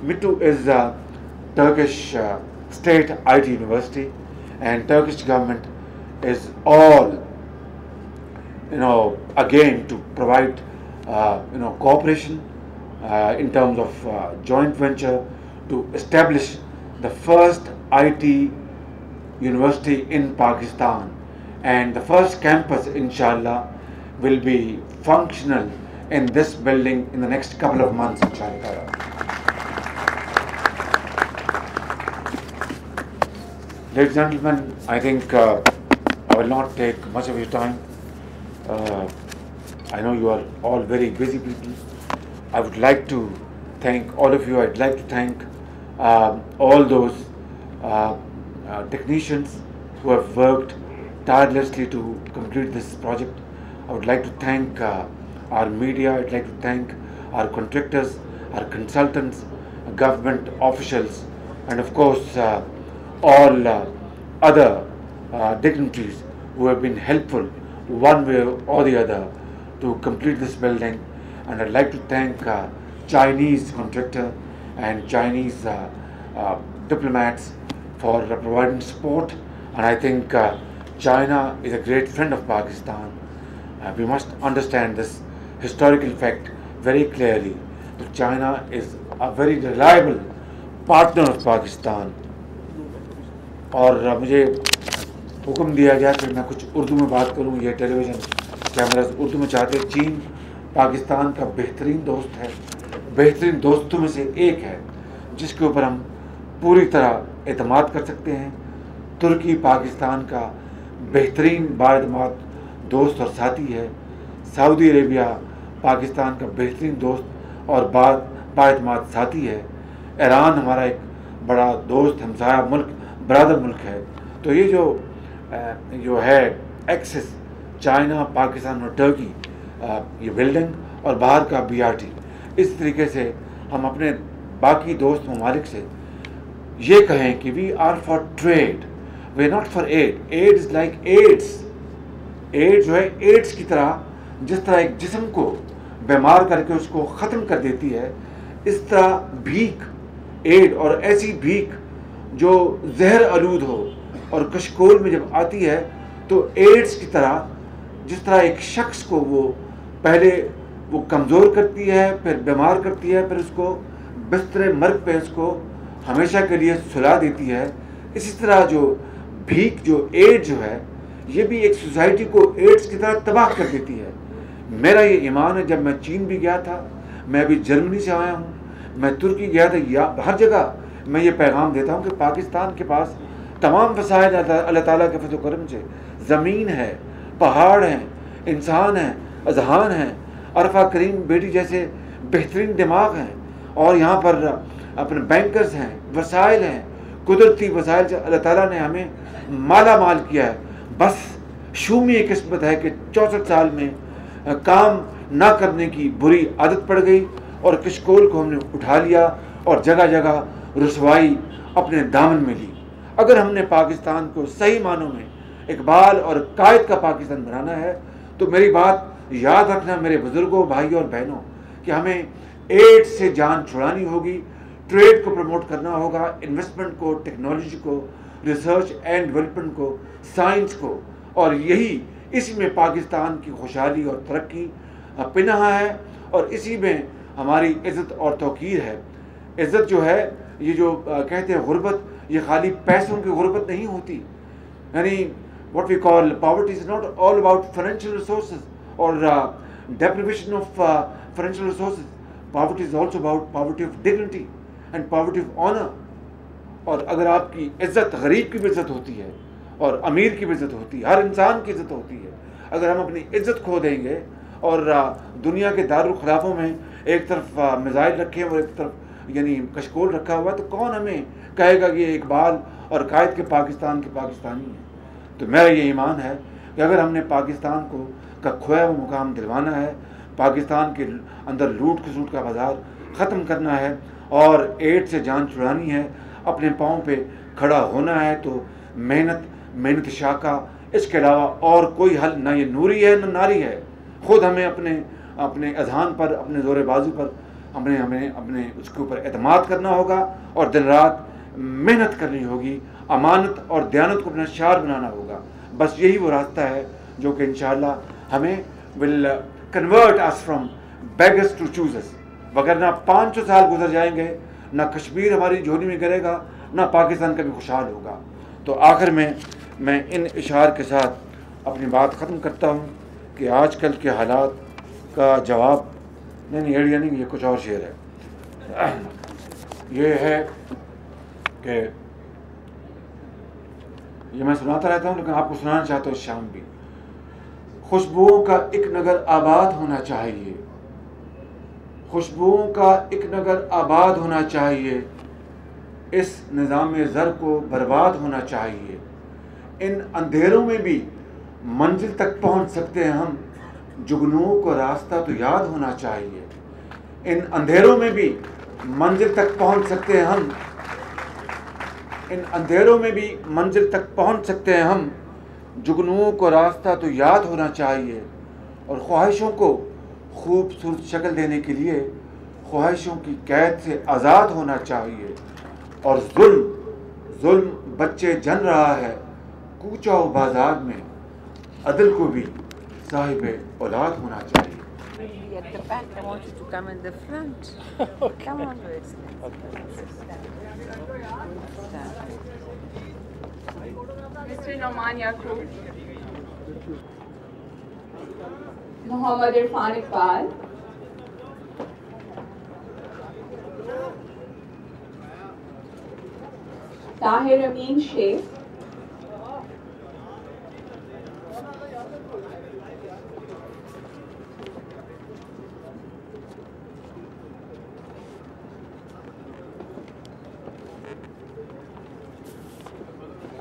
MITU is a Turkish state IT university, and Turkish government is all, again to provide, cooperation in terms of joint venture to establish the first IT university in Pakistan, and the first campus, inshallah, will be functional in this building in the next couple of months, inshallah. Ladies and gentlemen, I think I will not take much of your time. I know you are all very busy people. I would like to thank all of you. I'd like to thank all those technicians who have worked tirelessly to complete this project. I would like to thank our media. I'd like to thank our contractors, our consultants, government officials, and of course all other dignitaries who have been helpful one way or the other to complete this building. And I'd like to thank Chinese contractor and Chinese diplomats for providing support. And I think China is a great friend of Pakistan. We must understand this historical fact very clearly, that China is a very reliable partner of Pakistan. और मुझे हुक्म दिया गया कि मैं कुछ उर्दू में बात करूं। ये टेलीविज़न कैमरास उर्दू में चाहते। चीन पाकिस्तान का बेहतरीन दोस्त है, बेहतरीन दोस्तों में से एक है जिसके ऊपर हम पूरी तरह एतमाद कर सकते हैं। तुर्की पाकिस्तान का बेहतरीन बाएतमाद दोस्त और साथी है। सऊदी अरेबिया पाकिस्तान का बेहतरीन दोस्त और बाएतमाद साथी है। ईरान हमारा एक बड़ा दोस्त, हमसाया मुल्क, बरादर मुल्क है। तो ये जो है एक्सेस चाइना, पाकिस्तान और टर्की, ये बिल्डिंग और बाहर का BRT, इस तरीके से हम अपने बाकी दोस्त ममालिक से ये कहें कि we are for trade, we are not for aid. Aid is like AIDS. Aid जो है एड्स की तरह, जिस तरह एक जिस्म को बीमार करके उसको ख़त्म कर देती है, इस तरह भीख, एड, और ऐसी भीख जो जहर आलूद हो और कशकोल में जब आती है तो एड्स की तरह, जिस तरह एक शख्स को वो पहले वो कमज़ोर करती है, फिर बीमार करती है, फिर उसको बिस्तर मर्ग पे उसको हमेशा के लिए सुला देती है, इसी तरह जो भीख, जो एड जो है, ये भी एक सोसाइटी को एड्स की तरह तबाह कर देती है। मेरा ये ईमान है। जब मैं चीन भी गया था, मैं अभी जर्मनी से आया हूँ, मैं तुर्की गया था, या हर जगह मैं ये पैगाम देता हूँ कि पाकिस्तान के पास तमाम वसाइल अल्लाह ताला के फज़ल करम से, ज़मीन है, पहाड़ हैं, इंसान हैं, अजहान हैं, अरफा करीम बेटी जैसे बेहतरीन दिमाग हैं, और यहाँ पर अपने बैंकर्स हैं, वसाइल हैं, कुदरती वसाइल से अल्लाह ताला ने हमें माला माल किया है। बस शूमी किस्मत है कि 64 साल में काम ना करने की बुरी आदत पड़ गई और कशकोल को हमने उठा लिया और जगह जगह रुसवाई अपने दामन में ली। अगर हमने पाकिस्तान को सही मानों में इकबाल और कायद का पाकिस्तान बनाना है तो मेरी बात याद रखना मेरे बुजुर्गों, भाइयों और बहनों, कि हमें एड से जान छुड़ानी होगी, ट्रेड को प्रमोट करना होगा, इन्वेस्टमेंट को, टेक्नोलॉजी को, रिसर्च एंड डेवलपमेंट को, साइंस को, और यही इसी में पाकिस्तान की खुशहाली और तरक्की पिनहा है और इसी में हमारी इज़्ज़त और तौकीर है। इज़्ज़त जो है, ये जो कहते हैं गुर्बत, ये खाली पैसों की गुर्बत नहीं होती। यानी what we call poverty is not all about financial resources और deprivation of financial resources. Poverty is also about poverty of dignity and poverty of honor. और अगर आपकी इज़्ज़त, गरीब की भी इज़्ज़त होती है और अमीर की भी इज़्ज़त होती है, हर इंसान की इज़्ज़त होती है। अगर हम अपनी इज़्ज़त खो देंगे और दुनिया के दारुल खिलाफों में एक तरफ मिसाइल रखे और एक तरफ यानी कशकोल रखा हुआ, तो कौन हमें कहेगा कि ये इकबाल और कायद के पाकिस्तान के पाकिस्तानी हैं। तो मेरा ये ईमान है कि अगर हमने पाकिस्तान को का खोया हुआ मुकाम दिलवाना है, पाकिस्तान के अंदर लूट खसूट का बाजार ख़त्म करना है और एड से जान छुड़ानी है, अपने पाँव पे खड़ा होना है, तो मेहनत शाका, इसके अलावा और कोई हल ना ये नूरी है ना नारी है। ख़ुद हमें अपने अजहान पर, अपने ज़ोर बाजू पर हमें हमें अपने उसके ऊपर एतमाद करना होगा और दिन रात मेहनत करनी होगी, अमानत और दयानत को अपना शार बनाना होगा। बस यही वो रास्ता है जो कि इंशाअल्लाह हमें will convert us from beggars to choosers. वगरना 500 साल गुजर जाएंगे, ना कश्मीर हमारी झोली में गिरेगा, ना पाकिस्तान कभी खुशहाल होगा। तो आखिर में मैं इन इशार के साथ अपनी बात ख़त्म करता हूँ कि आजकल के हालात का जवाब नहीं एड़िया नहीं, ये कुछ और शेर है। ये है कि ये मैं सुनाता रहता हूँ लेकिन आपको सुनाना चाहता हूँ शाम भी। खुशबुओं का एक नगर आबाद होना चाहिए, खुशबुओं का एक नगर आबाद होना चाहिए, इस निज़ाम ज़र को बर्बाद होना चाहिए। इन अंधेरों में भी मंजिल तक पहुंच सकते हैं हम, जुगनुओं को रास्ता तो याद होना चाहिए। इन अंधेरों में भी मंजिल तक पहुंच सकते हैं हम, इन अंधेरों में भी मंजिल तक पहुंच सकते हैं हम, जुगनुओं को रास्ता तो याद होना चाहिए। और ख्वाहिशों को खूबसूरत शक्ल देने के लिए ख्वाहिशों की कैद से आज़ाद होना चाहिए। और जुल्म बच्चे जन रहा है कूचा व बाजार में, अदल को भी साहिब औलाद होना चाहिए। At the back, I want you to come in the front. Okay. Come on, Luis. Mr. Noman Yaqub, Muhammad Irfan Iqbal, Tahir Amin Sheikh,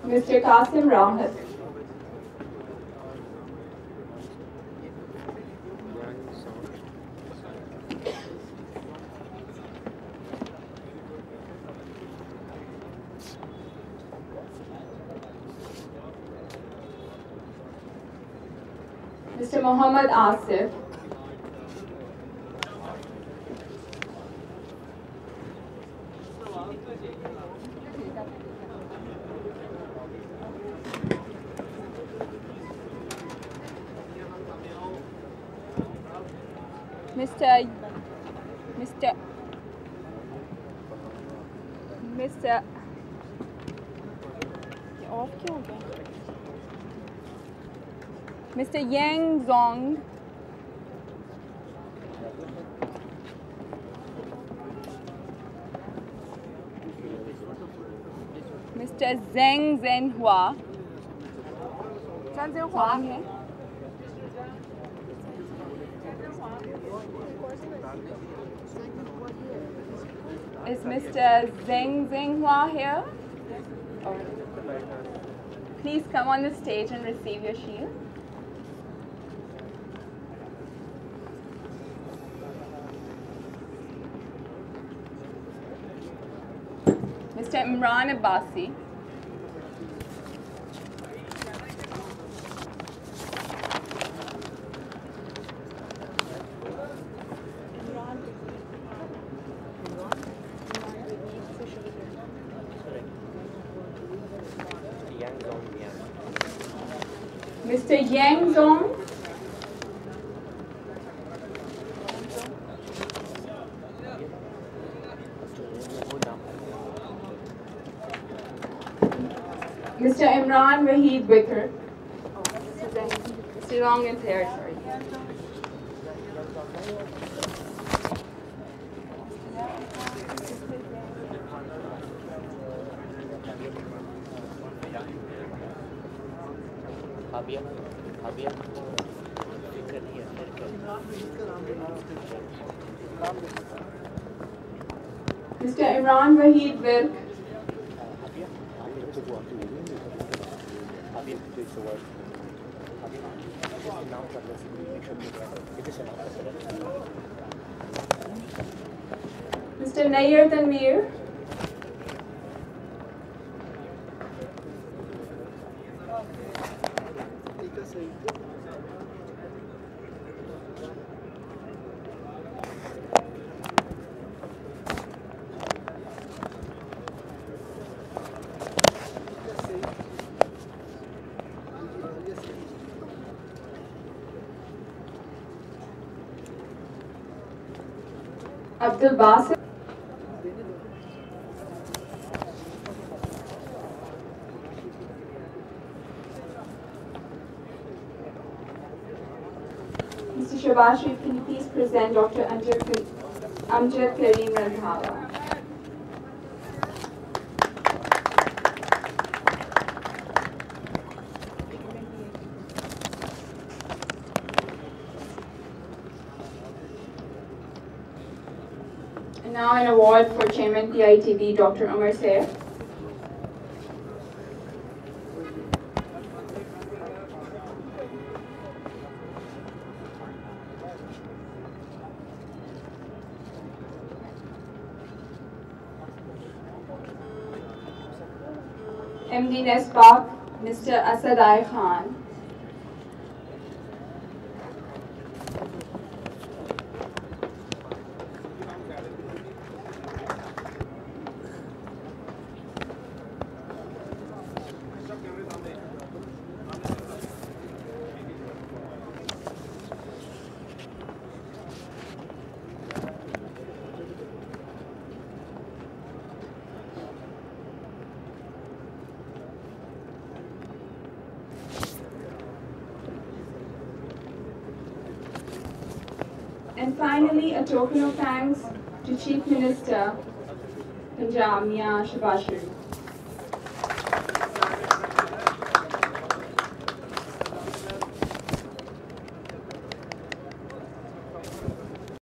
Mr. Qasim Rahat, Mr. Muhammad Asif, Mr. off क्यों हो गया? Mr. Yang Zong, Mr. Zheng Zhenhua, Zhang है? Is Mr. Zheng Zhenhua here? Please come on the stage and receive your shield. Mr. Imran Abbasi, Mr. Yang Zong, Mr. Imran Wahid Wikr, Mr. Long is here, sorry. Mr. Imran Wahid Wirk, Mr. Nayyar Tanveer, Abdul Basit. Mr. Shahbaz Sharif, can you please present Dr. Amjad Kareem Randhawa? And now an award for Chairman PITV, Dr. Umar Saif. MD Nesbak, Mr. Asadai Khan. And finally, a token of thanks to Chief Minister Punjab, Mia Shahbaz Sharif.